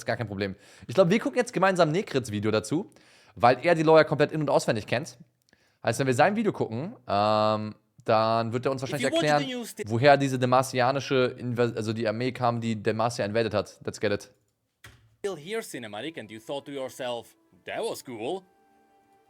ist gar kein Problem. Ich glaube, wir gucken jetzt gemeinsam NECRITs Video dazu, weil er die Lore komplett in- und auswendig kennt. Heißt, wenn wir sein Video gucken, dann wird er uns wahrscheinlich erklären, woher diese demasianische, also die Armee kam, die Demacia invaded hat. Let's get it. Still here cinematic and you thought to yourself, that was cool.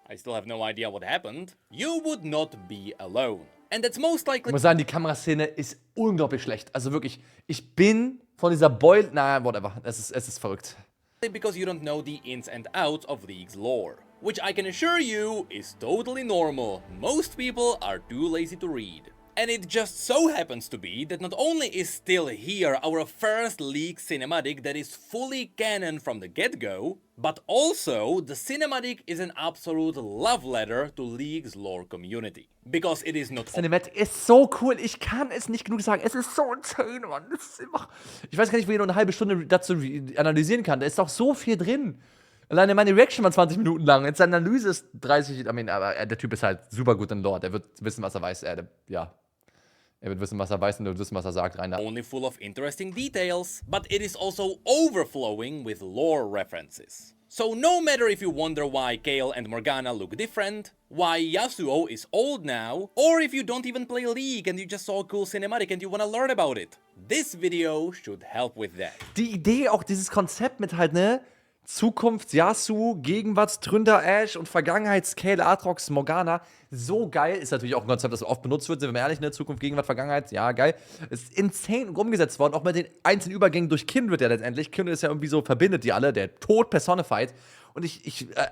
I still have no idea what happened. You would not be alone. And that's most likely. Ich muss sagen, die Kameraszene ist unglaublich schlecht. Also wirklich, ich bin von dieser Beule. Naja, whatever. Es ist verrückt. Because you don't know the ins and outs of League's lore. Which I can assure you is totally normal. Most people are too lazy to read. And it just so happens to be that not only is still here our first League cinematic that is fully canon from the get-go, but also the cinematic is an absolute love letter to League's lore community. Because it is not... Cinematic ist so cool, ich kann es nicht genug sagen. Es ist so insane, Mann. Es ist einfach, ich weiß gar nicht, wie ich nur eine halbe Stunde dazu analysieren kann. Da ist doch so viel drin. Alleine meine Reaction war 20 Minuten lang. Jetzt seine Analyse ist 30, aber der Typ ist halt super gut in Lore. Der wird wissen, was er weiß. Ja. Er wird wissen, was er weiß und er wird wissen, was er sagt. Rein da. Only full of interesting details, but it is also overflowing with lore references. So no matter if you wonder why Kale and Morgana look different, why Yasuo is old now, or if you don't even play League and you just saw a cool cinematic and you wanna learn about it, this video should help with that. Die Idee, auch dieses Konzept mit halt, ne? Zukunft Yasuo, Gegenwartstründer Ash und Vergangenheitskale, Aatrox, Morgana. So geil. Ist natürlich auch ein Konzept, das oft benutzt wird, sind wir mal ehrlich, ne? Zukunft, Gegenwart, Vergangenheit. Ja, geil. Ist insane umgesetzt worden. Auch mit den einzelnen Übergängen durch Kind wird ja letztendlich. Kind ist ja irgendwie so, verbindet die alle. Der Tod personified. Und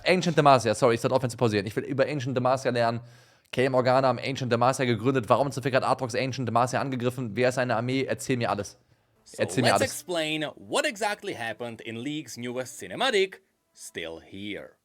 Ancient Demacia, sorry, ich sollte aufhören zu pausieren. Ich will über Ancient Demacia lernen. Kale Morgana haben Ancient Demacia gegründet. Warum zum Fick hat Aatrox Ancient Demacia angegriffen? Wer ist seine Armee? Erzähl mir alles. So let's explain what exactly happened in League's newest cinematic, Still Here.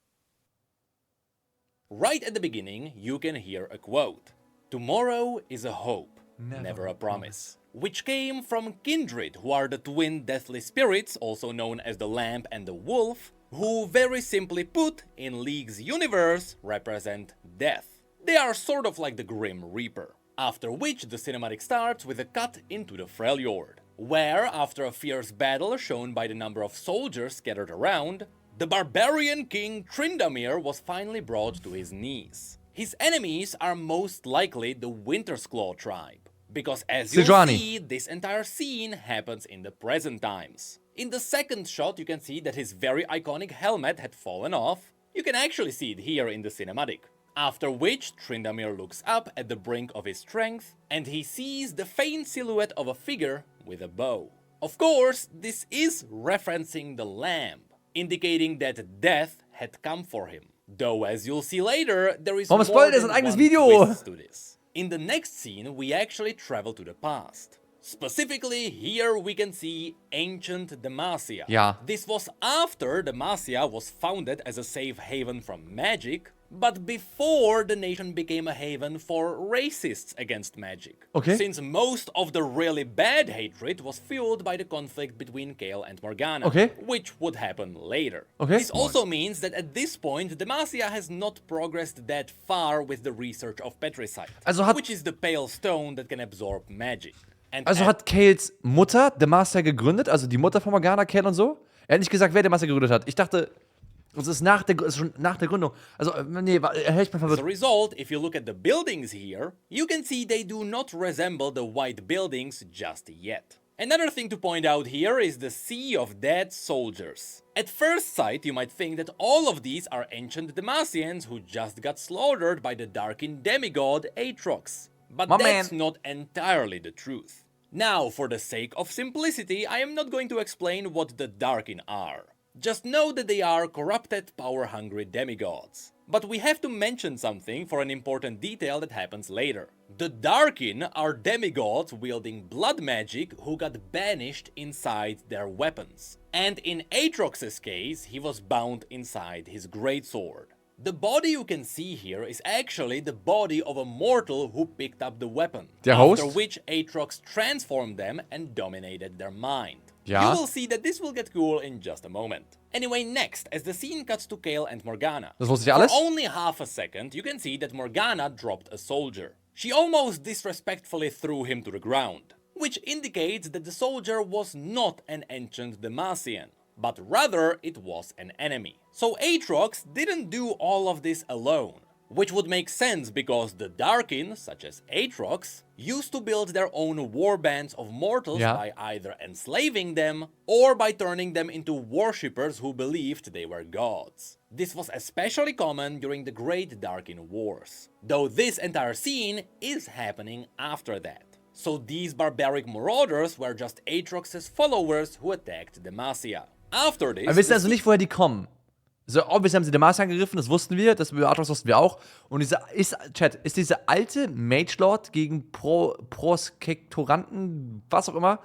Right at the beginning, you can hear a quote. Tomorrow is a hope, never a promise. Which came from Kindred, who are the twin deathly spirits, also known as the Lamb and the Wolf, who very simply put, in League's universe, represent death. They are sort of like the Grim Reaper. After which the cinematic starts with a cut into the Freljord, where, after a fierce battle shown by the number of soldiers scattered around, the barbarian king Tryndamere was finally brought to his knees. His enemies are most likely the Wintersclaw tribe, because as you see, this entire scene happens in the present times. In the second shot you can see that his very iconic helmet had fallen off. You can actually see it here in the cinematic. After which, Tryndamere looks up at the brink of his strength, and he sees the faint silhouette of a figure with a bow. Of course, this is referencing the lamb, indicating that death had come for him. Though, as you'll see later, there is more than one twist to this. In the next scene, we actually travel to the past. Specifically, here we can see ancient Demacia. Yeah. This was after Demacia was founded as a safe haven from magic, but before the nation became a haven for racists against magic. Okay. Since most of the really bad hatred was fueled by the conflict between Kale and Morgana, which would happen later. This also means that at this point, Demacia has not progressed that far with the research of Petricite, which is the pale stone that can absorb magic. Also hat Kales Mutter Demacia gegründet, also die Mutter von Morgana, Kale und so? Er hat nicht gesagt, wer Demacia gegründet hat. Ich dachte, es ist schon nach der Gründung. Also, nee, ich bin verwirrt. As a result, if you look at the buildings here, you can see they do not resemble the white buildings just yet. Another thing to point out here is the sea of dead soldiers. At first sight, you might think that all of these are ancient Demacians who just got slaughtered by the Darkin demigod Aatrox. But that's not entirely the truth. Now, for the sake of simplicity, I am not going to explain what the Darkin are. Just know that they are corrupted, power-hungry demigods. But we have to mention something for an important detail that happens later. The Darkin are demigods wielding blood magic who got banished inside their weapons. And in Aatrox's case, he was bound inside his greatsword. The body you can see here is actually the body of a mortal who picked up the weapon. After which Aatrox transformed them and dominated their mind. You will see that this will get cool in just a moment. Anyway, next, as the scene cuts to Kale and Morgana. For only half a second, you can see that Morgana dropped a soldier. She almost disrespectfully threw him to the ground, which indicates that the soldier was not an ancient Demacian. but rather it was an enemy. So Aatrox didn't do all of this alone, which would make sense because the Darkin, such as Aatrox, used to build their own warbands of mortals by either enslaving them or by turning them into worshippers who believed they were gods. This was especially common during the Great Darkin Wars, though this entire scene is happening after that. So these barbaric marauders were just Aatrox's followers who attacked Demacia. After this, wir wissen also nicht, woher die kommen. So, obviously haben sie Demacia angegriffen, das wussten wir, das über Aatrox wussten wir auch. Und ist diese alte Mage Lord gegen Proskektoranten, was auch immer,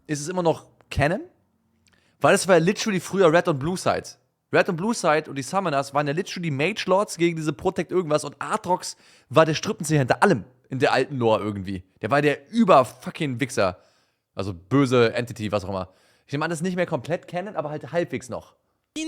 ist es immer noch Canon? Weil das war ja literally früher Red und Blue Side. Red und Blue Side und die Summoners waren ja literally Mage Lords gegen diese Protect irgendwas und Aatrox war der Strippenzieher hinter allem in der alten Lore irgendwie. Der war der fucking Wichser. Also böse Entity, was auch immer. Ich nehme an, das ist nicht mehr komplett Canon, aber halt halbwegs noch.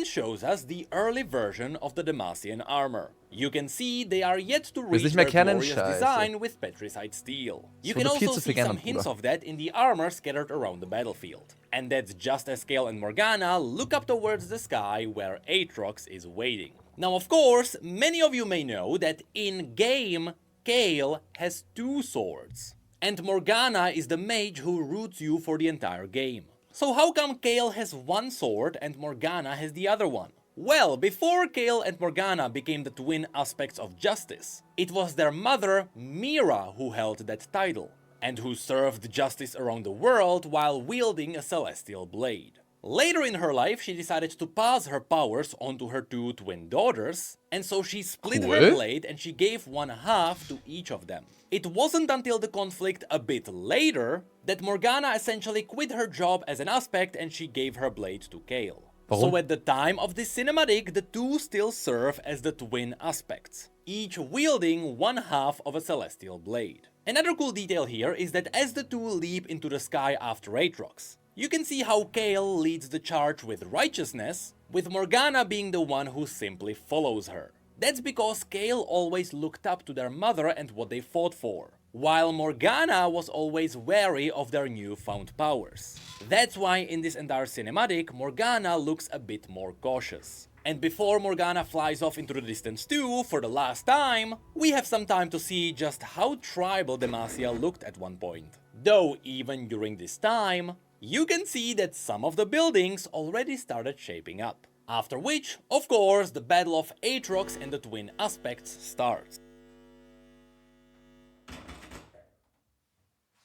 Shows us the early version of the Demacian armor. You can see they are yet to reach nicht mehr their Canon, glorious design with petrified steel. You can also see some hints of that in the armor scattered around the battlefield. And that's just as Kale and Morgana look up towards the sky where Aatrox is waiting. Now of course, many of you may know that in-game, Kale has 2 swords. And Morgana is the mage who roots you for the entire game. So how come Kale has 1 sword and Morgana has the other one? Well, before Kale and Morgana became the twin aspects of justice, it was their mother, Mira, who held that title, and who served justice around the world while wielding a celestial blade. Later in her life, she decided to pass her powers onto her 2 twin daughters, and so she split her blade and she gave 1/2 to each of them. It wasn't until the conflict a bit later that Morgana essentially quit her job as an aspect and she gave her blade to Kale. So at the time of this cinematic, the 2 still serve as the twin aspects, each wielding 1/2 of a celestial blade. Another cool detail here is that as the 2 leap into the sky after Aatrox, you can see how Kale leads the charge with righteousness, with Morgana being the one who simply follows her. That's because Kale always looked up to their mother and what they fought for, while Morgana was always wary of their newfound powers. That's why in this entire cinematic, Morgana looks a bit more cautious. And before Morgana flies off into the distance too, for the last time, we have some time to see just how tribal Demacia looked at one point. Though even during this time, you can see that some of the buildings already started shaping up. After which, of course, the battle of Aatrox and the twin aspects starts.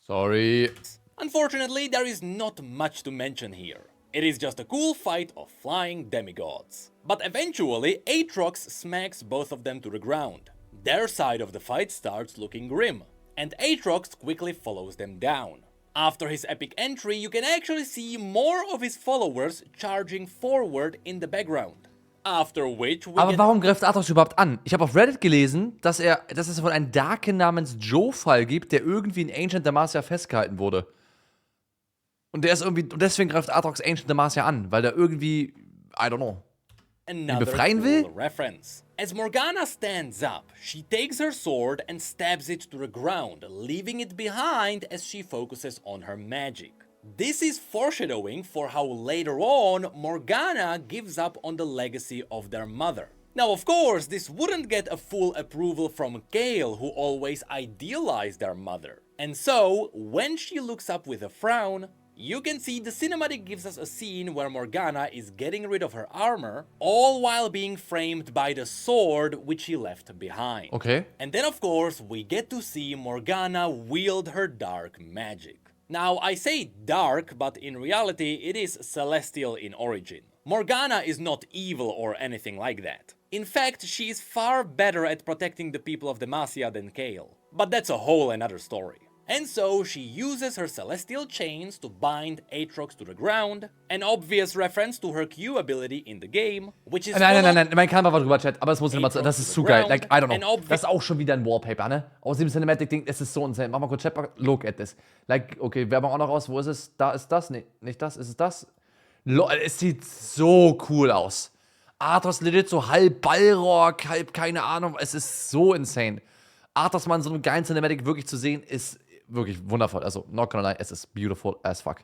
Sorry. Unfortunately, there is not much to mention here. It is just a cool fight of flying demigods. But eventually, Aatrox smacks both of them to the ground. Their side of the fight starts looking grim, and Aatrox quickly follows them down. After his epic entry, you can actually see more of his followers charging forward in the background. After which we Aber warum greift Aatrox überhaupt an? Ich habe auf Reddit gelesen, dass es wohl einen Darken namens Joe-Fall gibt, der irgendwie in Ancient Demacia festgehalten wurde. Und deswegen greift Aatrox Ancient Demacia an, weil der irgendwie, I don't know, ihn befreien will? Reference. As Morgana stands up, she takes her sword and stabs it to the ground, leaving it behind as she focuses on her magic. This is foreshadowing for how later on Morgana gives up on the legacy of their mother. Now of course, this wouldn't get a full approval from Kale, who always idealized their mother. And so, when she looks up with a frown, you can see the cinematic gives us a scene where Morgana is getting rid of her armor, all while being framed by the sword which she left behind. Okay. And then of course, we get to see Morgana wield her dark magic. Now, I say dark, but in reality, it is celestial in origin. Morgana is not evil or anything like that. In fact, she is far better at protecting the people of Demacia than Kale. But that's a whole another story. And so, she uses her celestial chains to bind Aatrox to the ground, an obvious reference to her Q ability in the game, which is... Nein, mein Kamera war drüber, Chat, aber das muss ich mal sagen, das ist zu geil, like, I don't know, das ist auch schon wieder ein Wallpaper, ne? Aus dem Cinematic-Ding, es ist so insane, mach mal kurz Chat, look at this. Like, okay, Werbung auch noch raus, wo ist es? Da ist das, nee, nicht das, ist es das? Es sieht so cool aus. Aatrox legit so halb Ballrock, halb keine Ahnung, es ist so insane. Aatrox mal in so einem geilen Cinematic wirklich zu sehen, ist wirklich wundervoll. Also, not gonna lie, es ist beautiful as fuck.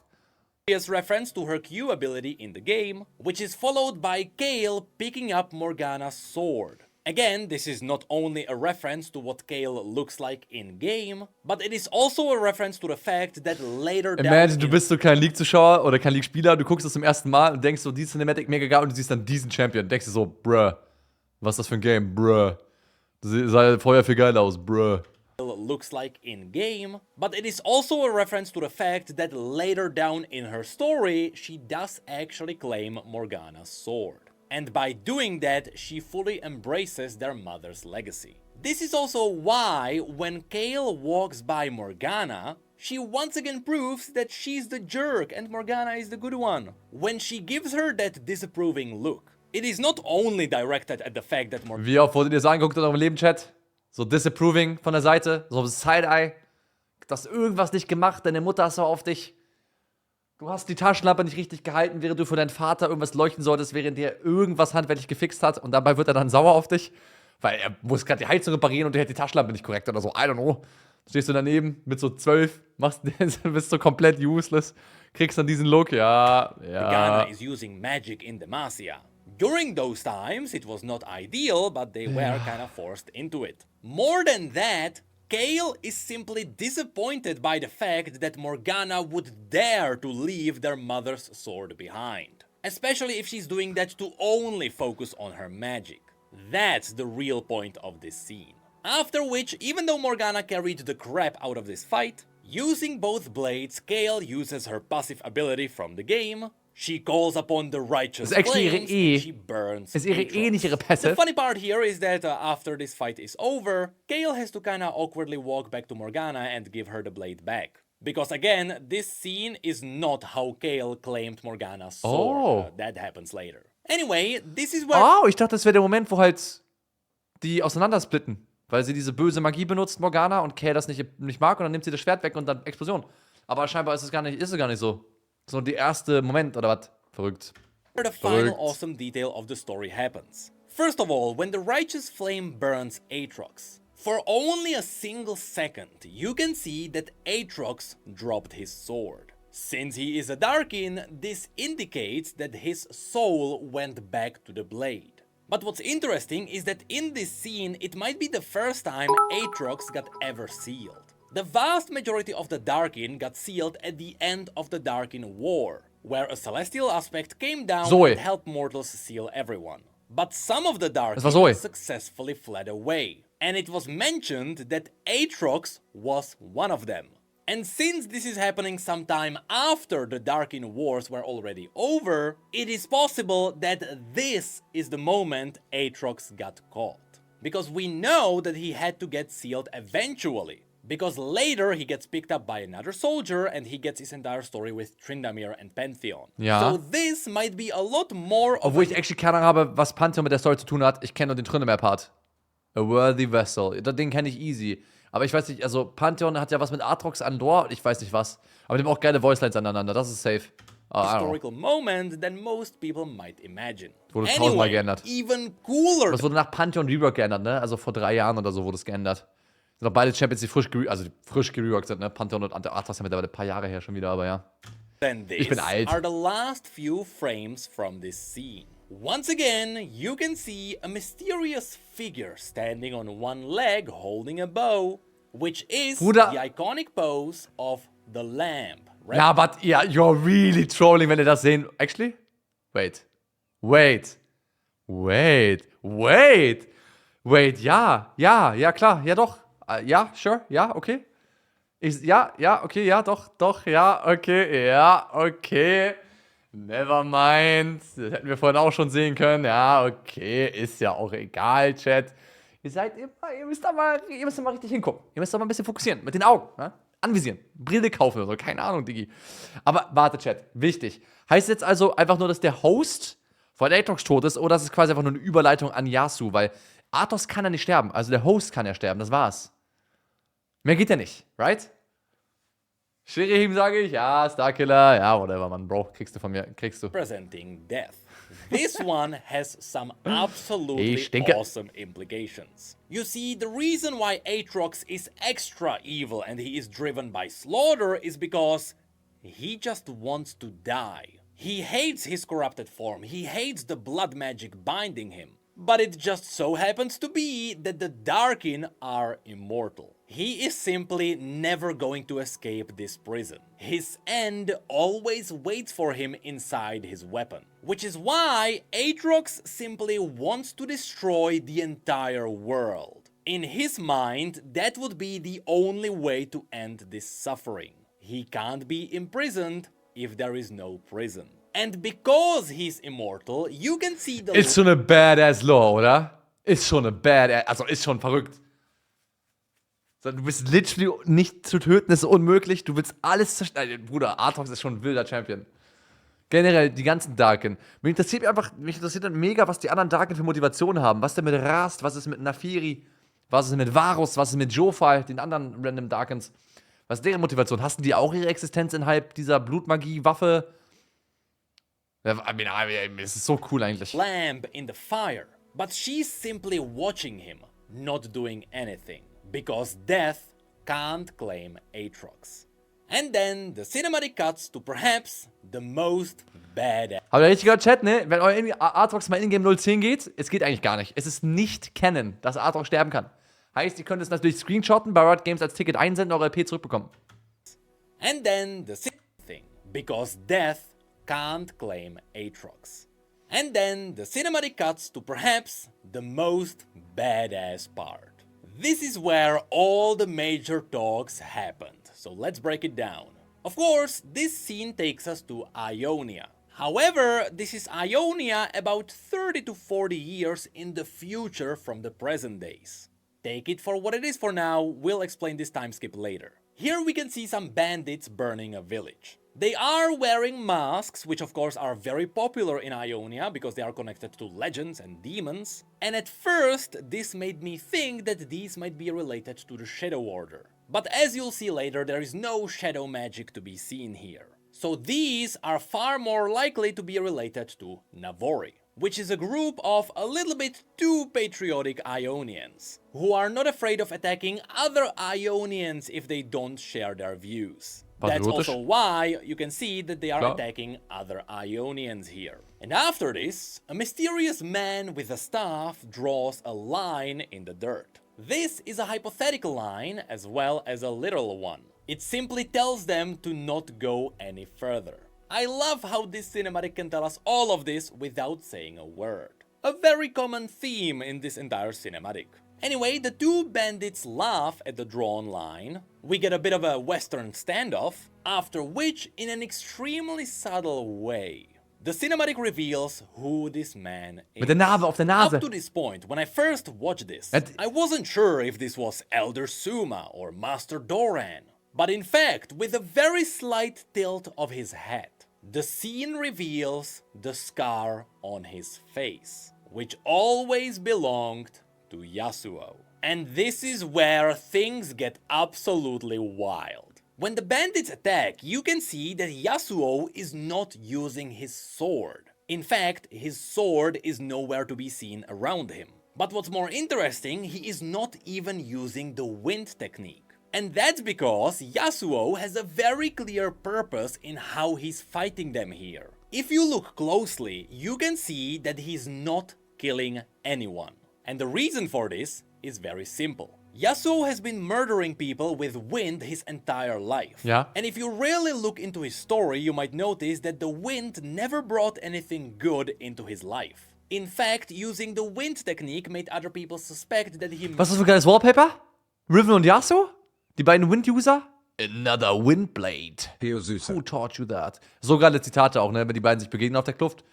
reference to her Q ability in the game, which is followed by Kale picking up Morgana's sword. Again, this is not only a reference to what Kale looks like in-game, but it is also a reference to the fact that later down Imagine, du bist so kein League-Zuschauer oder kein League-Spieler, du guckst das zum ersten Mal und denkst so, die Cinematic mega geil und du siehst dann diesen Champion und denkst dir so, bruh, was ist das für ein Game, bruh. Das sah vorher viel geiler aus, bruh. Looks like in-game, but it is also a reference to the fact that later down in her story, she does actually claim Morgana's sword. And by doing that, she fully embraces their mother's legacy. This is also why, when Kale walks by Morgana, she once again proves that she's the jerk and Morgana is the good one. When she gives her that disapproving look, it is not only directed at the fact that Morgana... Wie oft wurde dir das angeguckt in eurem Leben-Chat? So disapproving von der Seite, so Side-Eye. Du hast irgendwas nicht gemacht, deine Mutter ist so auf dich. Du hast die Taschenlampe nicht richtig gehalten, während du für deinen Vater irgendwas leuchten solltest, während der irgendwas handwerklich gefixt hat und dabei wird er dann sauer auf dich, weil er muss gerade die Heizung reparieren und der hat die Taschenlampe nicht korrekt oder so, I don't know. Stehst du daneben mit so 12, bist so komplett useless, kriegst dann diesen Look, ja. Morgana is using magic in Demacia. During those times, it was not ideal, but they were kind of forced into it. More than that, Kale is simply disappointed by the fact that Morgana would dare to leave their mother's sword behind. Especially if she's doing that to only focus on her magic. That's the real point of this scene. After which, even though Morgana carried the crap out of this fight, using both blades, Kale uses her passive ability from the game. She calls upon the righteous flames and she burns Aatrox. The funny part here is that after this fight is over, Kale has to kinda awkwardly walk back to Morgana and give her the blade back. Because again, this scene is not how Kale claimed Morgana's sword. That happens later. Anyway, this is where... Oh, ich dachte, das wäre der Moment, wo halt die auseinandersplitten. Weil sie diese böse Magie benutzt, Morgana, und Kale das nicht mag und dann nimmt sie das Schwert weg und dann Explosion. Aber scheinbar ist es gar nicht so. So der erste Moment, oder was? Verrückt. The final awesome detail of the story happens. First of all, when the righteous flame burns Aatrox, for only a single second, you can see that Aatrox dropped his sword. Since he is a Darkin, this indicates that his soul went back to the blade. But what's interesting is that in this scene, it might be the first time Aatrox got ever sealed. The vast majority of the Darkin got sealed at the end of the Darkin War, where a celestial aspect came down and helped mortals seal everyone. But some of the Darkin successfully fled away, and it was mentioned that Aatrox was one of them. And since this is happening sometime after the Darkin Wars were already over, it is possible that this is the moment Aatrox got caught. Because we know that he had to get sealed eventually. Because later he gets picked up by another soldier and he gets his entire story with Tryndamere and Pantheon. Ja. So this might be a lot more of... Obwohl ich actually keine Ahnung habe, was Pantheon mit der Story zu tun hat. Ich kenne nur den Tryndamere-Part. A worthy vessel. Den kenne ich easy. Aber ich weiß nicht, also Pantheon hat ja was mit Aatrox an Lore, ich weiß nicht was. Aber die haben auch geile Voicelines aneinander, das ist safe. Historical moment than most people might imagine. Wurde tausendmal geändert. Even cooler. Das wurde nach Pantheon Rework geändert, ne? Also vor 3 Jahren oder so wurde es geändert. Sind auch beide Champions, die frisch gereworked sind, ne? Pantheon und Aatrox sind mittlerweile ein paar Jahre her schon wieder, aber ja. Ich bin alt. Are the last few frames from this scene. Once again, you can see a mysterious figure standing on one leg holding a bow, which is the iconic pose of the lamp. Ja, but yeah, you're really trolling, wenn ihr das sehen. Actually? Wait, ja, klar, ja doch. Ja, sure, ja, okay. Okay, ja, doch, ja, okay. Never mind. Das hätten wir vorhin auch schon sehen können. Ja, okay, ist ja auch egal, Chat. Ihr müsst da mal richtig hingucken. Ihr müsst da mal ein bisschen fokussieren. Mit den Augen, ne? Anvisieren. Brille kaufen oder so. Keine Ahnung, Digi. Aber warte, Chat. Wichtig. Heißt jetzt also einfach nur, dass der Host von Aatrox tot ist oder ist es quasi einfach nur eine Überleitung an Yasuo? Weil Aatrox kann ja nicht sterben. Also der Host kann ja sterben. Das war's. Mehr geht ja nicht, right? Shirihim sage ich, ja, Starkiller, ja, whatever, man, Bro, kriegst du. Presenting death. This one has some absolutely awesome implications. You see, the reason why Aatrox is extra evil and he is driven by slaughter is because he just wants to die. He hates his corrupted form, he hates the blood magic binding him. But it just so happens to be that the Darkin are immortal. He is simply never going to escape this prison. His end always waits for him inside his weapon. Which is why Aatrox simply wants to destroy the entire world. In his mind, that would be the only way to end this suffering. He can't be imprisoned if there is no prison. And because he's immortal, you can see the... Ist schon eine badass Lore, oder? Ist schon eine badass... Also, ist schon verrückt. So, du bist literally nicht zu töten, ist unmöglich. Du willst alles zerstören. Bruder, Aatrox ist schon ein wilder Champion. Generell, die ganzen Darken. Mich interessiert dann mega, was die anderen Darken für Motivationen haben. Was denn mit Rast, was ist mit Naphiri, was ist mit Varus, was ist mit Jofai, den anderen random Darkens. Was ist deren Motivation? Hassen die auch ihre Existenz innerhalb dieser Blutmagie-Waffe? Es ist so cool eigentlich. Lamp in the fire, but she's simply watching him, not doing anything, because death can't claim Aatrox. And then the cinematic cuts to perhaps the most badass. Habt ihr richtig gehört, Chat, ne? Wenn euer Aatrox mal in-game 010 geht, es geht eigentlich gar nicht. Es ist nicht Canon, dass Aatrox sterben kann. Heißt, ihr könnt es natürlich screenshotten, bei Riot Games als Ticket einsenden, eure LP zurückbekommen. And then the thing, because death can't claim Aatrox. And then the cinematic cuts to perhaps the most badass part. This is where all the major talks happened, so let's break it down. Of course, this scene takes us to Ionia. However, this is Ionia about 30 to 40 years in the future from the present days. Take it for what it is for now, we'll explain this time skip later. Here we can see some bandits burning a village. They are wearing masks, which of course are very popular in Ionia because they are connected to legends and demons. And at first, this made me think that these might be related to the Shadow Order. But as you'll see later, there is no shadow magic to be seen here. So these are far more likely to be related to Navori, which is a group of a little bit too patriotic Ionians, who are not afraid of attacking other Ionians if they don't share their views. That's also why you can see that they are attacking other Ionians here. And after this, a mysterious man with a staff draws a line in the dirt. This is a hypothetical line as well as a literal one. It simply tells them to not go any further. I love how this cinematic can tell us all of this without saying a word. A very common theme in this entire cinematic. Anyway, the two bandits laugh at the drawn line, we get a bit of a western standoff, after which, in an extremely subtle way, the cinematic reveals who this man is. Mit der Narbe auf der Nase. Up to this point, when I first watched this, I wasn't sure if this was Elder Suma or Master Doran. But in fact, with a very slight tilt of his head, the scene reveals the scar on his face, which always belonged to Yasuo. And this is where things get absolutely wild. When the bandits attack, you can see that Yasuo is not using his sword. In fact, his sword is nowhere to be seen around him. But what's more interesting, he is not even using the wind technique. And that's because Yasuo has a very clear purpose in how he's fighting them here. If you look closely, you can see that he's not killing anyone. And the reason for this is very simple. Yasuo has been murdering people with wind his entire life. Yeah. And if you really look into his story, you might notice that the wind never brought anything good into his life. In fact, using the wind technique made other people suspect that he... Was ist das für ein geiles Wallpaper? Riven und Yasuo? Die beiden Wind-User? Another Windblade. Who taught you that? So geile Zitate auch, ne? Wenn die beiden sich begegnen auf der Kluft.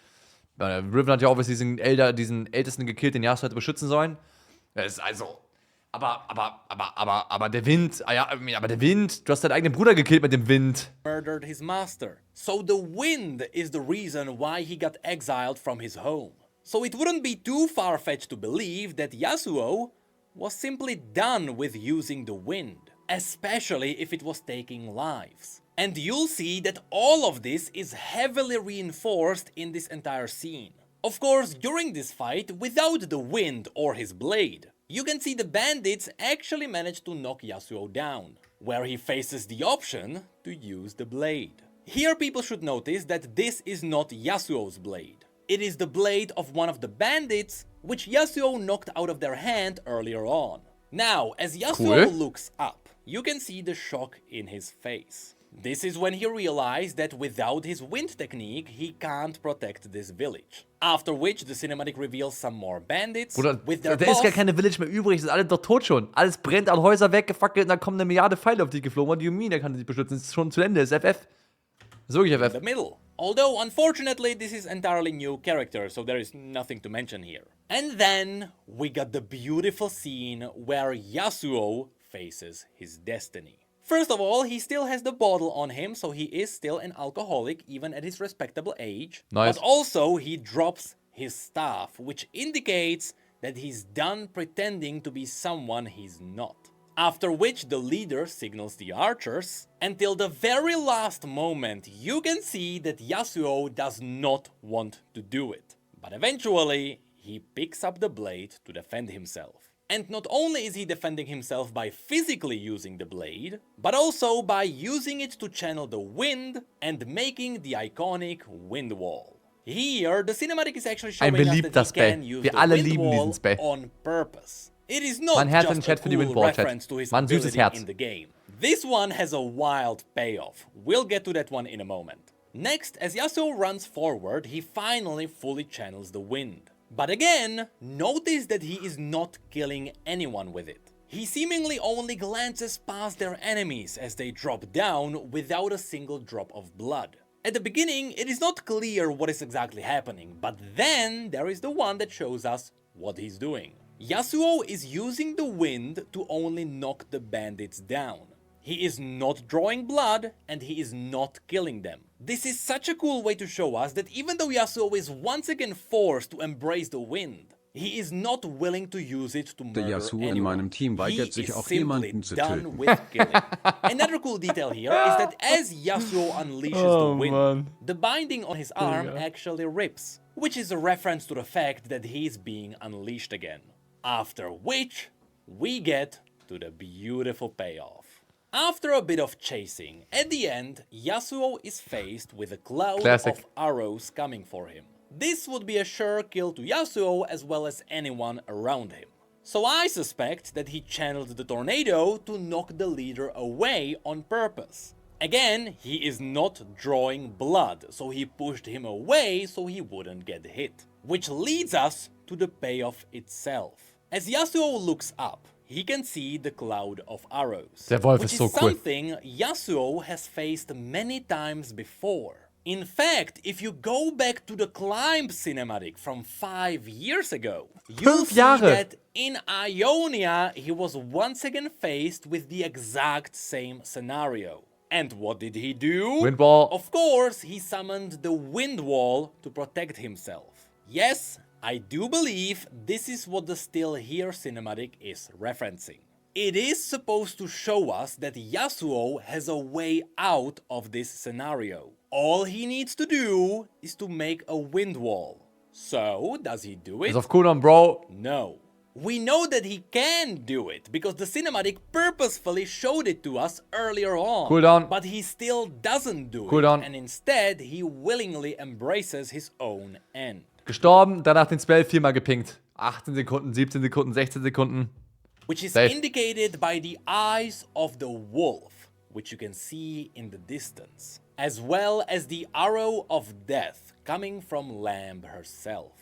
Riven hat ja auch diesen Ältesten gekillt, den Yasuo hätte beschützen sollen. Das ist also... Aber der Wind, aber der Wind, du hast deinen eigenen Bruder gekillt mit dem Wind. Murdered his master. So the wind is the reason why he got exiled from his home. So it wouldn't be too far-fetched to believe that Yasuo was simply done with using the wind, especially if it was taking lives. And you'll see that all of this is heavily reinforced in this entire scene. Of course, during this fight, without the wind or his blade, you can see the bandits actually manage to knock Yasuo down, where he faces the option to use the blade. Here people should notice that this is not Yasuo's blade. It is the blade of one of the bandits, which Yasuo knocked out of their hand earlier on. Now, as Yasuo looks up, you can see the shock in his face. This is when he realized that without his wind technique, he can't protect this village. After which, the cinematic reveals some more bandits with their da boss. ist gar keine Village mehr übrig, sind alle doch tot schon. Alles brennt, alle Häuser weggefackelt und dann kommen eine Milliarde Pfeile auf die geflogen. What do you mean, er kann sich beschützen? Es ist schon zu Ende, es ist FF. Ist wirklich In FF. the middle. Although, unfortunately, this is entirely new character, so there is nothing to mention here. And then, we got the beautiful scene where Yasuo faces his destiny. First of all, he still has the bottle on him, so he is still an alcoholic, even at his respectable age. Nice. But also, he drops his staff, which indicates that he's done pretending to be someone he's not. After which the leader signals the archers. Until the very last moment, you can see that Yasuo does not want to do it. But eventually, he picks up the blade to defend himself. And not only is he defending himself by physically using the blade, but also by using it to channel the wind and making the iconic wind wall. Here, the cinematic is actually showing us that he can use the wind wall on purpose. It is not just a cool reference to his ability in the game. This one has a wild payoff. We'll get to that one in a moment. Next, as Yasuo runs forward, he finally fully channels the wind. But again, notice that he is not killing anyone with it. He seemingly only glances past their enemies as they drop down without a single drop of blood. At the beginning, it is not clear what is exactly happening, but then there is the one that shows us what he's doing. Yasuo is using the wind to only knock the bandits down. He is not drawing blood, and he is not killing them. This is such a cool way to show us that even though Yasuo is once again forced to embrace the wind, he is not willing to use it to murder Yasuo anyone. in meinem Team weigert sich auch jemanden zu töten. With killing. Another cool detail here is that as Yasuo unleashes the wind, the binding on his arm actually rips, which is a reference to the fact that he is being unleashed again. After which, we get to the beautiful payoff. After a bit of chasing, at the end, Yasuo is faced with a cloud of arrows coming for him. This would be a sure kill to Yasuo as well as anyone around him. So I suspect that he channeled the tornado to knock the leader away on purpose. Again, he is not drawing blood, so he pushed him away so he wouldn't get hit. Which leads us to the payoff itself. As Yasuo looks up, he can see the cloud of arrows, Der Wolf which ist so is cool. something Yasuo has faced many times before. In fact, if you go back to the Climb cinematic from 5 years ago, you'll see that in Ionia he was once again faced with the exact same scenario. And what did he do? Wind wall. Of course, he summoned the wind wall to protect himself. Yes, I do believe this is what the Still Here cinematic is referencing. It is supposed to show us that Yasuo has a way out of this scenario. All he needs to do is to make a wind wall. So, does he do it? Ist auf Cooldown, Bro. No. We know that he can do it, because the cinematic purposefully showed it to us earlier on. Cooldown. But he still doesn't do Cooldown. it, and instead he willingly embraces his own end. Gestorben, danach den Spell 4-mal gepinkt. 18 Sekunden, 17 Sekunden, 16 Sekunden. Which is Safe. indicated by the eyes of the wolf, which you can see in the distance, as well as the arrow of death coming from Lamb herself.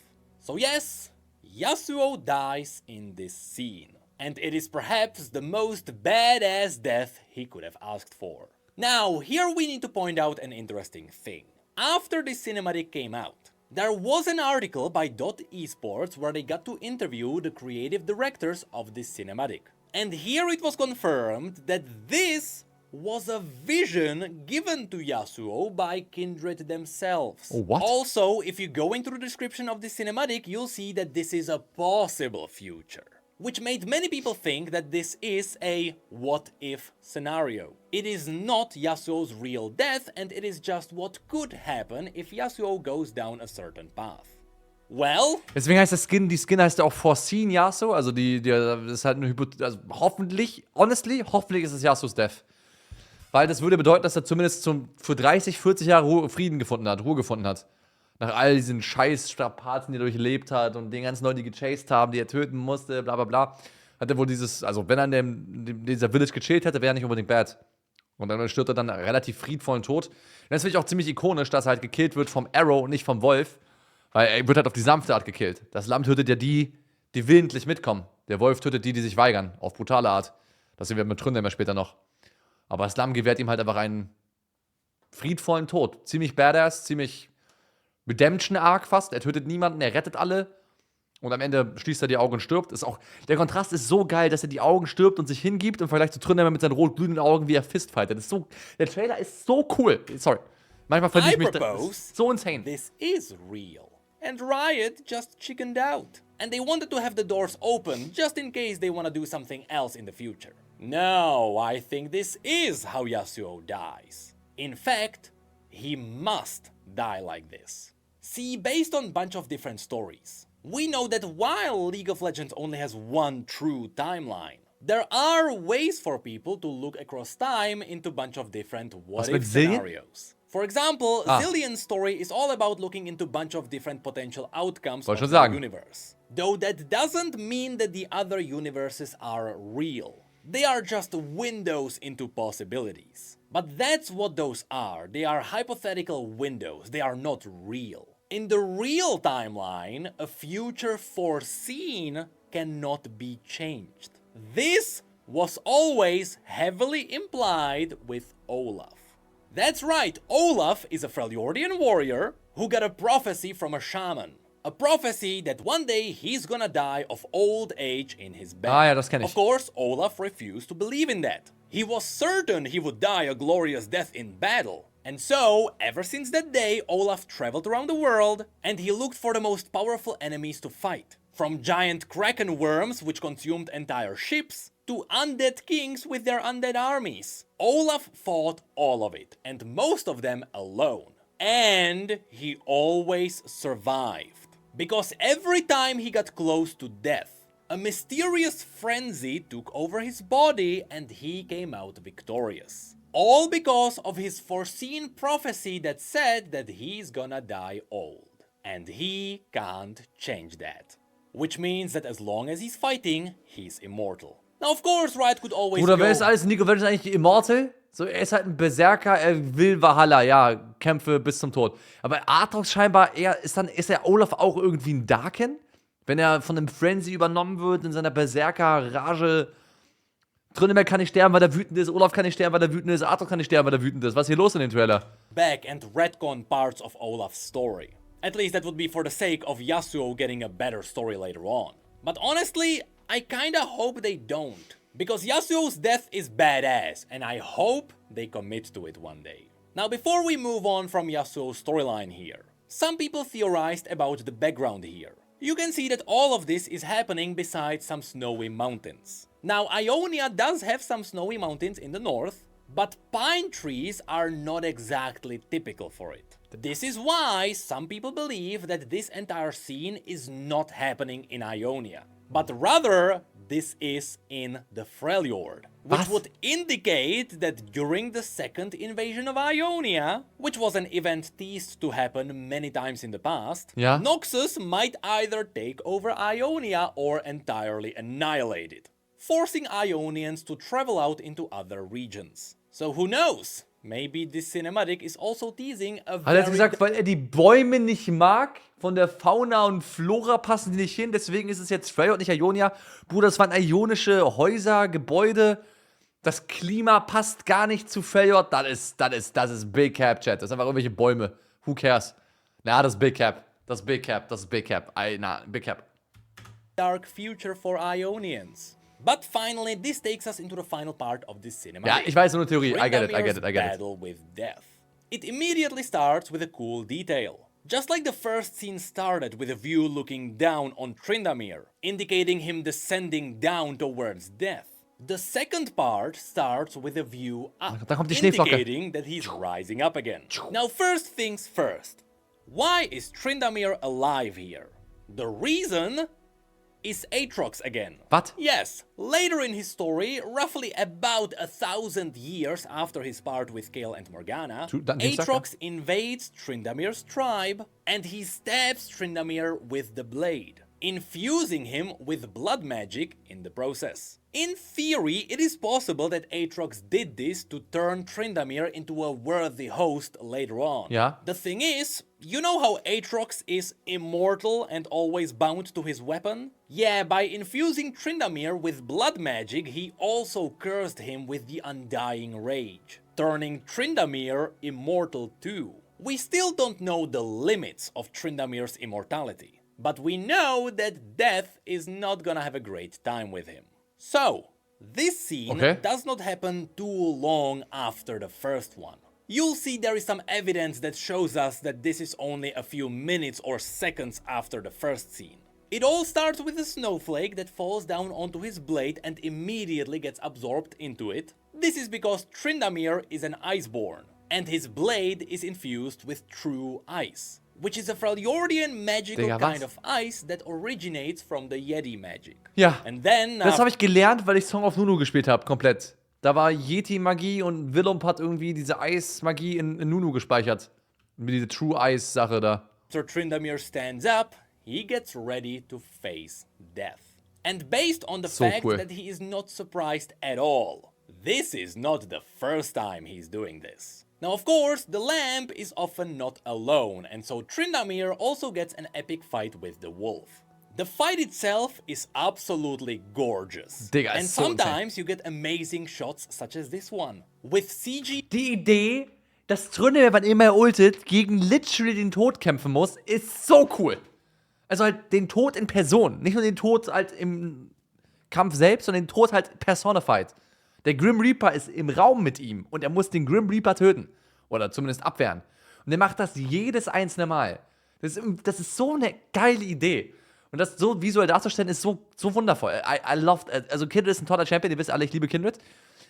So yes, Yasuo dies in this scene, and it is perhaps the most badass death he could have asked for. Now, here we need to point out an interesting thing. After this cinematic came out, there was an article by .esports where they got to interview the creative directors of this cinematic. And here it was confirmed that this was a vision given to Yasuo by Kindred themselves. Oh, what? Also, if you go into the description of this cinematic, you'll see that this is a possible future, which made many people think that this is a what-if scenario. It is not Yasuo's real death, and it is just what could happen if Yasuo goes down a certain path. Well, Deswegen heißt der Skin, die Skin heißt ja auch Foreseen Yasuo, also das ist halt eine Hypothese, also hoffentlich, honestly, hoffentlich ist es Yasuos Death. Weil das würde bedeuten, dass er zumindest für 30, 40 Jahre Ruhe gefunden hat. Nach all diesen Scheiß-Strapazen, die er durchlebt hat und den ganzen Leuten, die gechased haben, die er töten musste, bla bla bla. Hat er wohl also wenn er in dieser Village gechillt hätte, wäre er nicht unbedingt bad. Und dann stirbt er dann einen relativ friedvollen Tod. Und das finde ich auch ziemlich ikonisch, dass er halt gekillt wird vom Arrow und nicht vom Wolf. Weil er wird halt auf die sanfte Art gekillt. Das Lamm tötet ja die willentlich mitkommen. Der Wolf tötet die sich weigern. Auf brutale Art. Das sehen wir mit Tründern später noch. Aber das Lamm gewährt ihm halt einfach einen friedvollen Tod. Ziemlich badass, ziemlich Redemption-Arc fast. Er tötet niemanden, er rettet alle. Und am Ende schließt er die Augen und stirbt. Der Kontrast ist so geil, dass er die Augen stirbt und sich hingibt im Vergleich zu Tründern mit seinen rot glühenden Augen, wie er fistfightet. Der Trailer ist so cool. Sorry. Manchmal verliere ich mich. Das ist so insane. This is real. And Riot just chickened out. And they wanted to have the doors open just in case they want to do something else in the future. No, I think this is how Yasuo dies. In fact, he must die like this. See, based on a bunch of different stories, we know that while League of Legends only has one true timeline, there are ways for people to look across time into a bunch of different what-if scenarios. For example, Zillion's story is all about looking into a bunch of different potential outcomes of the universe. Though that doesn't mean that the other universes are real. They are just windows into possibilities. But that's what those are. They are hypothetical windows. They are not real. In the real timeline, a future foreseen cannot be changed. This was always heavily implied with Olaf. That's right, Olaf is a Freljordian warrior who got a prophecy from a shaman. A prophecy that one day he's gonna die of old age in his bed. Ja, das kenn ich. Of course, Olaf refused to believe in that. He was certain he would die a glorious death in battle. And so, ever since that day, Olaf traveled around the world and he looked for the most powerful enemies to fight. From giant kraken worms which consumed entire ships, to undead kings with their undead armies. Olaf fought all of it, and most of them alone. And he always survived. Because every time he got close to death, a mysterious frenzy took over his body and he came out victorious. All because of his foreseen prophecy that said that he's gonna die old. And he can't change that. Which means that as long as he's fighting, he's immortal. Now of course Riot could always Bruder, wer ist alles in League of Legends eigentlich Immortal? So, er ist halt ein Berserker, er will Valhalla, ja, Kämpfe bis zum Tod. Aber Aatrox scheinbar, ist der Olaf auch irgendwie ein Darken? Wenn er von einem Frenzy übernommen wird in seiner Berserker-Rage. Trünnemer kann nicht sterben, weil er wütend ist, Olaf kann nicht sterben, weil er wütend ist, Aatrox kann nicht sterben, weil er wütend ist. Was ist hier los in dem Trailer? Back and retcon parts of Olaf's story. At least that would be for the sake of Yasuo getting a better story later on. But honestly, I kinda hope they don't. Because Yasuo's death is badass, and I hope they commit to it one day. Now before we move on from Yasuo's storyline here, some people theorized about the background here. You can see that all of this is happening beside some snowy mountains. Now Ionia does have some snowy mountains in the north, but pine trees are not exactly typical for it. This is why some people believe that this entire scene is not happening in Ionia, but rather this is in the Freljord, which would indicate that during the second invasion of Ionia, which was an event teased to happen many times in the past, Noxus might either take over Ionia or entirely annihilate it, forcing Ionians to travel out into other regions. So who knows? Maybe this cinematic is also teasing a Hat er jetzt gesagt, weil er die Bäume nicht mag? Von der Fauna und Flora passen die nicht hin, deswegen ist es jetzt Freya und nicht Ionia. Bruder, das waren ionische Häuser, Gebäude. Das Klima passt gar nicht zu Freljord. Das ist Big Cap, Chat. Das sind einfach irgendwelche Bäume. Who cares? Na, das ist Big Cap. Das ist Big Cap. Das ist Big Cap. Big Cap. Dark future for Ionians. But finally, this takes us into the final part of this cinematic. Ja, ich weiß nur Theorie. I get it. Battle with death. It immediately starts with a cool detail. Just like the first scene started with a view looking down on Tryndamere, indicating him descending down towards death. The second part starts with a view up, indicating that he's rising up again. Now first things first. Why is Tryndamere alive here? The reason is Aatrox again. What? Yes, later in his story, roughly about 1,000 years after his part with Gale and Morgana, Aatrox invades Tryndamere's tribe and he stabs Tryndamere with the blade, infusing him with blood magic in the process. In theory, it is possible that Aatrox did this to turn Tryndamere into a worthy host later on. Yeah. The thing is, you know how Aatrox is immortal and always bound to his weapon? Yeah, by infusing Tryndamere with blood magic, he also cursed him with the Undying Rage, turning Tryndamere immortal too. We still don't know the limits of Tryndamere's immortality, but we know that death is not gonna have a great time with him. So, this scene does not happen too long after the first one. You'll see there is some evidence that shows us that this is only a few minutes or seconds after the first scene. It all starts with a snowflake that falls down onto his blade and immediately gets absorbed into it. This is because Tryndamere is an Iceborn, and his blade is infused with true ice, which is a Freljordian magical kind of ice that originates from the Yeti magic. Ja, and then, das habe ich gelernt, weil ich Song of Nunu gespielt habe, komplett. Da war Yeti-Magie und Willump hat irgendwie diese Eis-Magie in Nunu gespeichert. Mit dieser True Ice-Sache da. After Tryndamere stands up, he gets ready to face death. And based on the fact that he is not surprised at all, this is not the first time he's doing this. Now, of course, the lamp is often not alone, and so Tryndamere also gets an epic fight with the wolf. The fight itself is absolutely gorgeous. Digga, and sometimes you get amazing shots such as this one. With CG. Die Idee, dass Tryndamere, wann immer er ultet, gegen literally den Tod kämpfen muss, ist so cool. Also halt den Tod in Person. Nicht nur den Tod halt im Kampf selbst, sondern den Tod halt personified. Der Grim Reaper ist im Raum mit ihm und er muss den Grim Reaper töten. Oder zumindest abwehren. Und er macht das jedes einzelne Mal. Das ist so eine geile Idee. Und das so visuell darzustellen, ist so wundervoll. I love it. Also Kindred ist ein toller Champion, ihr wisst alle, ich liebe Kindred.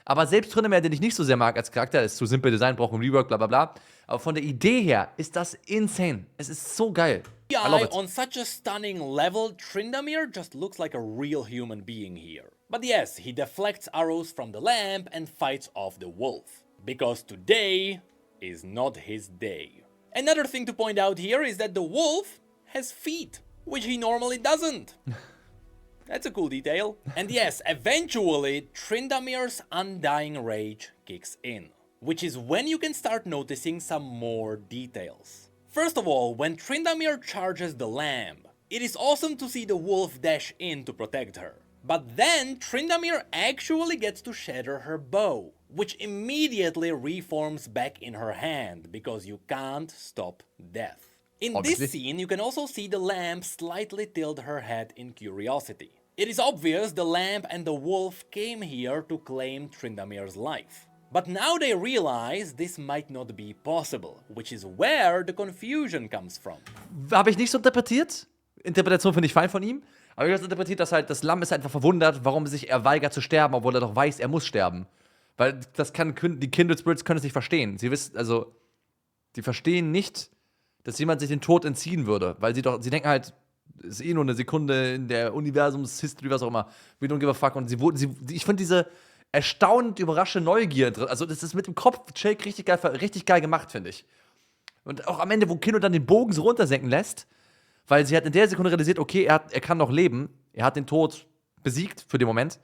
Aber selbst Tryndamere, den ich nicht so sehr mag als Charakter, ist zu simpel Design, braucht ein Rework, bla bla bla. Aber von der Idee her ist das insane. Es ist so geil. I love it. On such a stunning level, Tryndamere just looks like a real human being here. But yes, he deflects arrows from the lamp and fights off the wolf. Because today is not his day. Another thing to point out here is that the wolf has feet, which he normally doesn't. That's a cool detail. And yes, eventually, Tryndamere's Undying Rage kicks in, which is when you can start noticing some more details. First of all, when Tryndamere charges the lamp, it is awesome to see the wolf dash in to protect her. But then, Tryndamere actually gets to shatter her bow, which immediately reforms back in her hand, because you can't stop death. In this scene, you can also see the lamp slightly tilt her head in curiosity. It is obvious the lamp and the wolf came here to claim Tryndamere's life. But now they realize this might not be possible, which is where the confusion comes from. Habe ich nicht so interpretiert. Interpretation finde ich fein von ihm. Aber ich habe interpretiert, dass halt das Lamm ist einfach verwundert, warum sich er weigert zu sterben, obwohl er doch weiß, er muss sterben. Weil das die Kindred Spirits können es nicht verstehen. Sie wissen, also, die verstehen nicht, dass jemand sich den Tod entziehen würde. Weil sie denken halt, ist eh nur eine Sekunde in der Universums-History, was auch immer. We don't give a fuck. Und ich finde diese erstaunend überraschende Neugier, also das ist mit dem Kopf Shake richtig geil gemacht, finde ich. Und auch am Ende, wo Kino dann den Bogen so runtersenken lässt, weil sie hat in der Sekunde realisiert, okay, er kann noch leben, er hat den Tod besiegt für den Moment.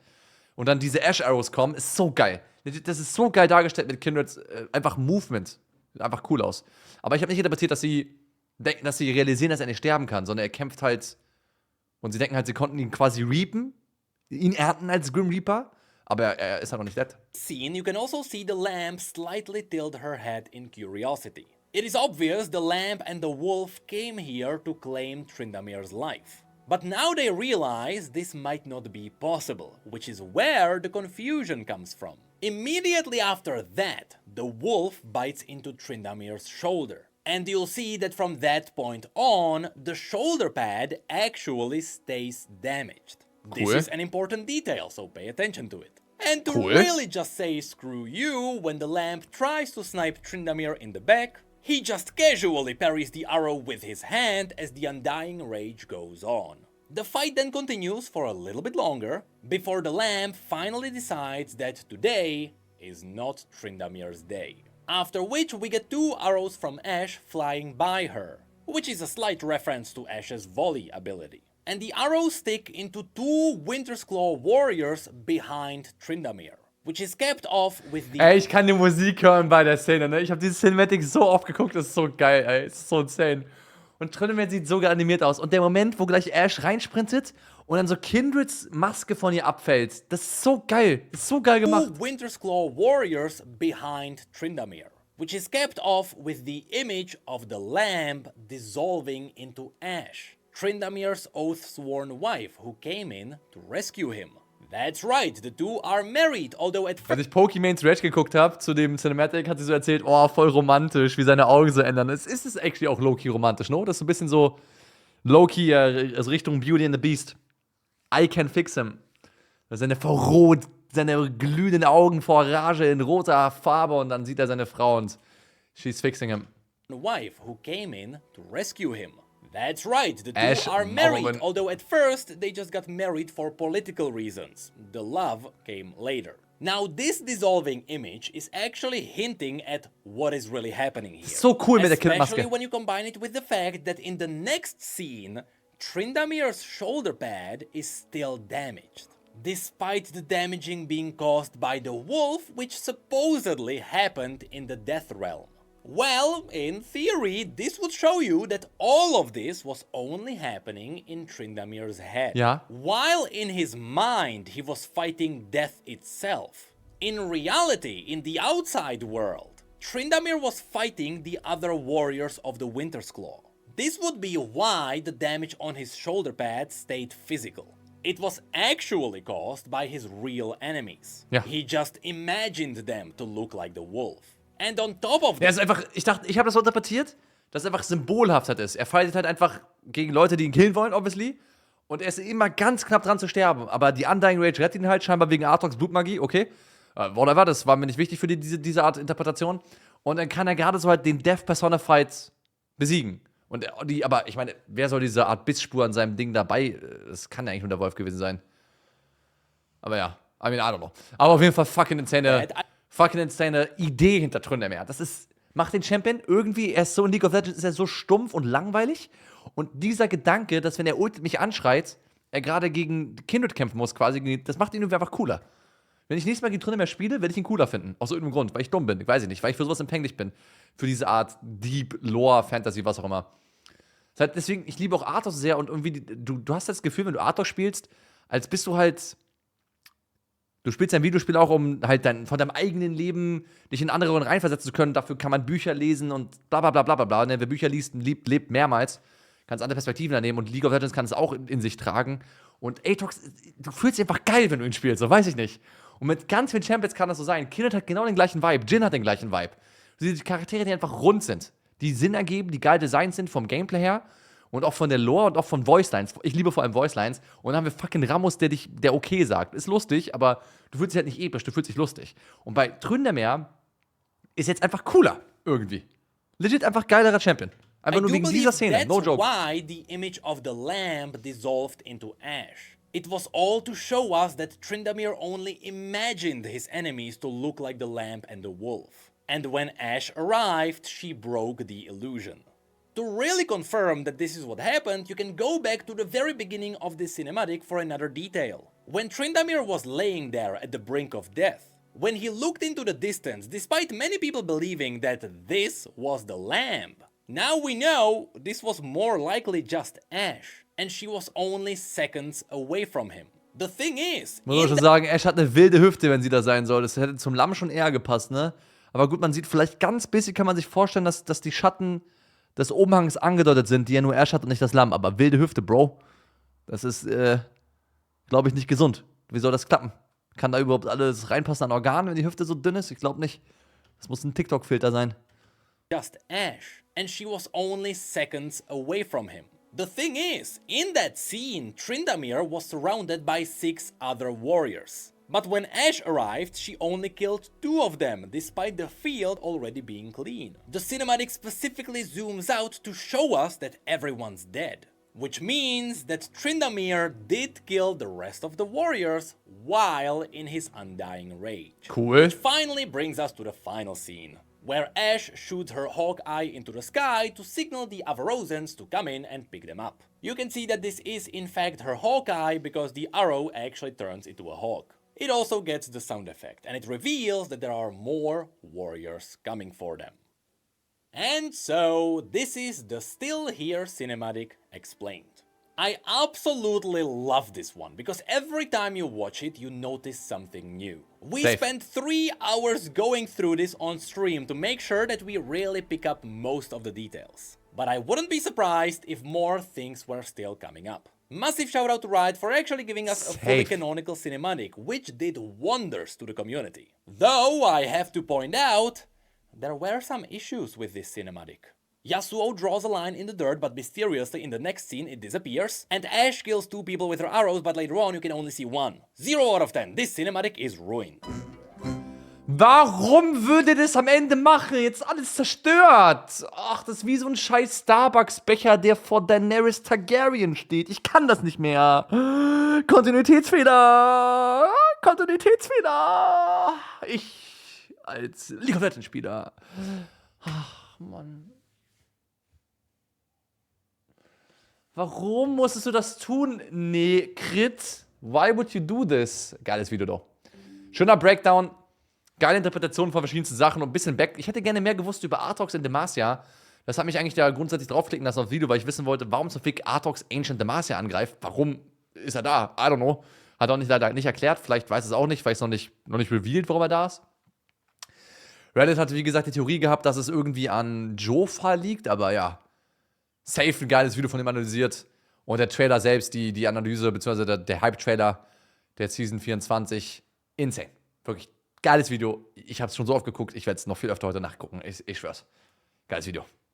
Und dann diese Ash Arrows kommen, ist so geil. Das ist so geil dargestellt mit Kindreds, einfach Movement. Sieht einfach cool aus. Aber ich habe nicht interpretiert, dass sie denken, dass sie realisieren, dass er nicht sterben kann, sondern er kämpft halt und sie denken halt, sie konnten ihn quasi reapen, ihn ernten als Grim Reaper, aber er ist halt noch nicht dead. Scene, you can also see the lamp slightly tilt her head in curiosity. It is obvious the lamp and the wolf came here to claim Tryndamere's life. But now they realize this might not be possible, which is where the confusion comes from. Immediately after that, the wolf bites into Tryndamere's shoulder. And you'll see that from that point on, the shoulder pad actually stays damaged. Cool. This is an important detail, so pay attention to it. And to really just say screw you, when the lamp tries to snipe Tryndamere in the back, he just casually parries the arrow with his hand as the Undying Rage goes on. The fight then continues for a little bit longer, before the lamp finally decides that today is not Tryndamere's day. After which we get 2 arrows from Ashe flying by her, which is a slight reference to Ashe's volley ability. And the arrows stick into 2 Winter's Claw warriors behind Tryndamere, which is capped off with the... Ey, ich kann die Musik hören bei der Szene, ne? Ich habe diese Cinematic so oft geguckt, das ist so geil, ey. Das ist so insane. Und Tryndamere sieht so animiert aus. Und der Moment, wo gleich Ashe reinsprintet und dann so Kindreds Maske von ihr abfällt, das ist so geil. Das ist so geil gemacht. 2 Winter's Claw warriors behind Tryndamere, which is capped off with the image of the lamp dissolving into ash. Tryndamere's oath-sworn wife who came in to rescue him. That's right, the 2 are married, although at Als first... ich Pokémon's Rage geguckt habe, zu dem Cinematic, hat sie so erzählt, oh, voll romantisch, wie seine Augen so ändern. Es ist actually auch low-key romantisch, no? Das ist so ein bisschen so low-key, also Richtung Beauty and the Beast. I can fix him. Seine glühenden Augen vor Rage in roter Farbe und dann sieht er seine Frau und she's fixing him. wife who came in to rescue him. That's right, the 2 Ashe are married, Mormon. although at first they just got married for political reasons. The love came later. Now this dissolving image is actually hinting at what is really happening here. So cool mit der Especially Kindmaske. when you combine it with the fact that in the next scene, Tryndamere's shoulder pad is still damaged, despite the damaging being caused by the wolf, which supposedly happened in the Death Realm. Well, in theory, this would show you that all of this was only happening in Tryndamere's head. Ja. While in his mind, he was fighting death itself. In reality, in the outside world, Tryndamere was fighting the other warriors of the Winter's Claw. This would be why the damage on his shoulder pad stayed physical. It was actually caused by his real enemies. Ja. He just imagined them to look like the wolf. And on top of Der that, ist einfach, ich dachte, ich habe das so interpretiert, dass es einfach symbolhaft halt ist. Er fightet halt einfach gegen Leute, die ihn killen wollen, obviously. Und er ist immer ganz knapp dran zu sterben. Aber die Undying Rage rettet ihn halt scheinbar wegen Artox Blutmagie, okay. Whatever, das war mir nicht wichtig für diese Art Interpretation. Und dann kann er gerade so halt den Death Personified besiegen. Aber ich meine, wer soll diese Art Bissspur an seinem Ding dabei? Das kann ja eigentlich nur der Wolf gewesen sein. Aber ja, I mean, I don't know. Aber auf jeden Fall fucking insane Idee hinter Tryndamere. Macht den Champion irgendwie, er ist so in League of Legends, ist er so stumpf und langweilig. Und dieser Gedanke, dass wenn er Ult mich anschreit, er gerade gegen Kindred kämpfen muss quasi, das macht ihn irgendwie einfach cooler. Wenn ich nächstes Mal gegen Tryndamere spiele, werde ich ihn cooler finden. Aus irgendeinem Grund, weil ich dumm bin. Ich weiß nicht, weil ich für sowas empfänglich bin. Für diese Art Deep, Lore, Fantasy, was auch immer. Das heißt, deswegen, ich liebe auch Arthos sehr und irgendwie, du hast das Gefühl, wenn du Arthos spielst, als bist du halt. Du spielst ein Videospiel auch, um halt von deinem eigenen Leben dich in andere Rollen reinversetzen zu können. Dafür kann man Bücher lesen und bla bla bla bla bla. Wer Bücher liest, lebt mehrmals. Kannst andere Perspektiven annehmen und League of Legends kann es auch in sich tragen. Und Aatrox, du fühlst dich einfach geil, wenn du ihn spielst, so weiß ich nicht. Und mit ganz vielen Champions kann das so sein. Kindred hat genau den gleichen Vibe, Jhin hat den gleichen Vibe. Du siehst die Charaktere, die einfach rund sind, die Sinn ergeben, die geil designt sind vom Gameplay her. Und auch von der Lore und auch von Voicelines. Ich liebe vor allem Voicelines. Und dann haben wir fucking Ramos, der okay sagt. Ist lustig, aber du fühlst dich halt nicht episch, du fühlst dich lustig. Und bei Tryndamere ist jetzt einfach cooler, irgendwie. Legit einfach geilerer Champion. Einfach nur wegen dieser Szene, no joke. Why the image of the lamp dissolved into ash. It was all to show us that Tryndamere only imagined his enemies to look like the lamp and the wolf. And when Ashe arrived, she broke the illusion. To really confirm that this is what happened, you can go back to the very beginning of this cinematic for another detail. When Tryndamere was laying there at the brink of death, when he looked into the distance, despite many people believing that this was the lamp, now we know this was more likely just Ashe, and she was only seconds away from him. The thing is, Muss man schon sagen, Ashe hat eine wilde Hüfte, wenn sie da sein soll. Das hätte zum Lamm schon eher gepasst, ne? Aber gut, man sieht vielleicht ganz bisschen, kann man sich vorstellen, dass die Schatten des Umhangs angedeutet sind, die ja nur Ashe hat und nicht das Lamm. Aber wilde Hüfte, Bro, das ist, glaube ich, nicht gesund. Wie soll das klappen? Kann da überhaupt alles reinpassen an Organen, wenn die Hüfte so dünn ist? Ich glaube nicht. Das muss ein TikTok-Filter sein. just Ashe, and she was only seconds away from him. The thing is, in that scene, Tryndamere was surrounded by 6 other warriors. But when Ashe arrived, she only killed 2 of them, despite the field already being clean. The cinematic specifically zooms out to show us that everyone's dead. Which means that Tryndamere did kill the rest of the warriors while in his undying rage. Cool. Which finally brings us to the final scene, where Ashe shoots her Hawkeye into the sky to signal the Avarosans to come in and pick them up. You can see that this is in fact her Hawkeye because the arrow actually turns into a hawk. It also gets the sound effect, and it reveals that there are more warriors coming for them. And so, this is the Still Here cinematic explained. I absolutely love this one, because every time you watch it, you notice something new. We spent 3 hours going through this on stream to make sure that we really pick up most of the details. But I wouldn't be surprised if more things were still coming up. Massive shout out to Riot for actually giving us a fully canonical cinematic, which did wonders to the community. Though I have to point out, there were some issues with this cinematic. Yasuo draws a line in the dirt, but mysteriously in the next scene it disappears. And Ashe kills 2 people with her arrows, but later on you can only see 1. 0 out of 10. This cinematic is ruined. Warum würde das am Ende machen? Jetzt alles zerstört. Ach, das ist wie so ein scheiß Starbucks-Becher, der vor Daenerys Targaryen steht. Ich kann das nicht mehr. Kontinuitätsfehler. Kontinuitätsfehler. Ich als League of Legends Spieler. Ach, Mann. Warum musstest du das tun? NECRIT. Why would you do this? Geiles Video doch. Schöner Breakdown. Geile Interpretation von verschiedensten Sachen und ein bisschen back. Ich hätte gerne mehr gewusst über Aatrox in Demacia. Das hat mich eigentlich da grundsätzlich draufklicken lassen aufs Video, weil ich wissen wollte, warum zum Fick Aatrox Ancient Demacia angreift. Warum ist er da? I don't know. Hat auch leider nicht erklärt. Vielleicht weiß es auch nicht, weil es noch nicht revealed, warum er da ist. Reddit hatte, wie gesagt, die Theorie gehabt, dass es irgendwie an Jofa liegt, aber ja. Safe ein geiles Video von ihm analysiert. Und der Trailer selbst, die Analyse, beziehungsweise der Hype-Trailer der Season 24, insane. Wirklich geiles Video. Ich habe es schon so oft geguckt, ich werde es noch viel öfter heute nachgucken. Ich schwör's. Geiles Video.